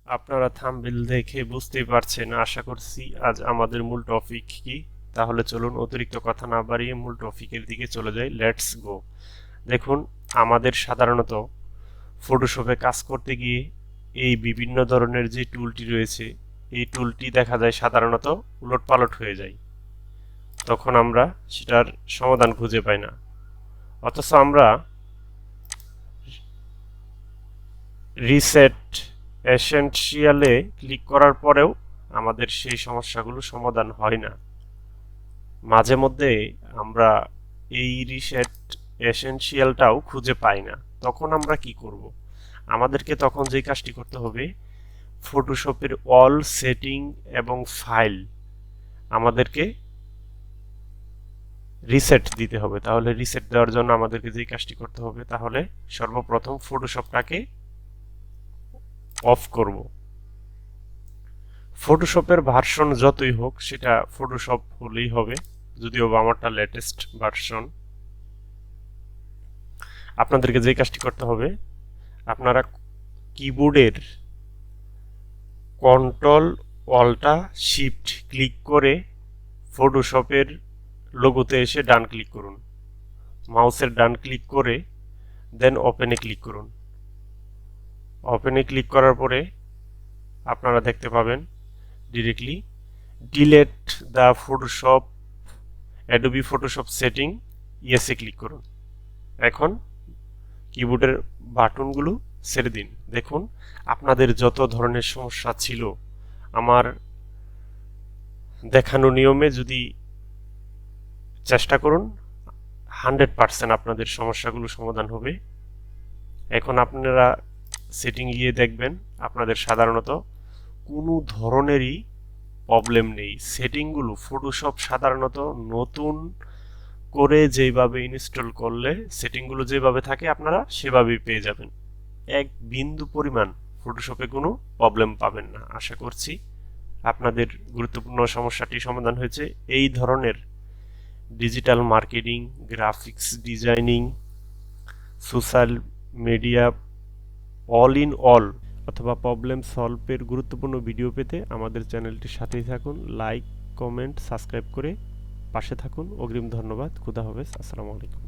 আপনারা থাম্বনেল দেখে বুঝতেই পারছেন, আশা করছি আজ আমাদের মূল টপিক কি। তাহলে চলুন অতিরিক্ত কথা না বাড়িয়ে মূল টপিকের দিকে চলে যাই। Let's go. দেখুন, আমাদের সাধারণত ফটোশপে কাজ করতে গিয়ে এই বিভিন্ন ধরনের যে টুলটি রয়েছে, এই টুলটি দেখা যায় সাধারণত উলটপালট হয়ে যায়। তখন আমরা সেটার সমাধান খুঁজে পাই না। অথচ আমরা রিসেট এসেনশিয়ালে ক্লিক করার পরেও আমাদের সেই সমস্যাগুলো সমাধান হয় না। মাঝে মধ্যে আমরা এই রিসেট এসেনশিয়ালটাও খুঁজে পাই না। তখন আমরা কি করব? আমাদেরকে তখন যে কাজটি করতে হবে, ফটোশপের অল সেটিং এবং ফাইল আমাদেরকে রিসেট দিতে হবে। তাহলে রিসেট দেওয়ার জন্য আমাদেরকে যে কাজটি করতে হবে, তাহলে সর্বপ্রথম ফটোশপটাকে অফ করব। ফটোশপের ভার্সন যতই হোক, সেটা ফটোশপ হলেই হবে, যদিও বা আমারটা লেটেস্ট ভার্সন। আপনাদেরকে যে কাজটি করতে হবে, আপনারা কিবোর্ডের কন্ট্রোল অল্টা শিফট ক্লিক করে ফটোশপের লোগোতে এসে ডান ক্লিক করুন। মাউসের ডান ক্লিক করে দেন ওপেনে ক্লিক করুন। ওপেনে ক্লিক করার পরে আপনারা দেখতে পাবেন directly delete the Photoshop Adobe Photoshop setting, ইয়েসে ক্লিক করুন। এখন কিবোর্ডের বাটনগুলো ছেড়ে দিন। দেখুন, আপনাদের যত ধরনের সমস্যা ছিল, আমার দেখানো নিয়মে যদি চেষ্টা করুন, 100% আপনাদের সমস্যাগুলো সমাধান হবে। এখন আপনারা সেটিং গিয়ে দেখবেন আপনাদের সাধারণত কোনো ধরনেরই প্রবলেম নেই। সেটিংগুলো ফটোশপ সাধারণত নতুন করে যেভাবে ইনস্টল করলে সেটিংগুলো যেভাবে থাকে আপনারা সেভাবেই পেয়ে যাবেন। এক বিন্দু পরিমাণ ফটোশপে কোনো প্রবলেম পাবেন না। আশা করছি আপনাদের গুরুত্বপূর্ণ সমস্যাটি সমাধান হয়েছে। এই ধরনের digital marketing, graphics designing, social media, all in all অথবা প্রবলেম সলভের গুরুত্বপূর্ণ ভিডিও পেতে আমাদের চ্যানেলটির সাথেই থাকুন। লাইক, কমেন্ট, সাবস্ক্রাইব করে পাশে থাকুন। অগ্রিম ধন্যবাদ। খুদা হাফেজ। আসসালামু আলাইকুম।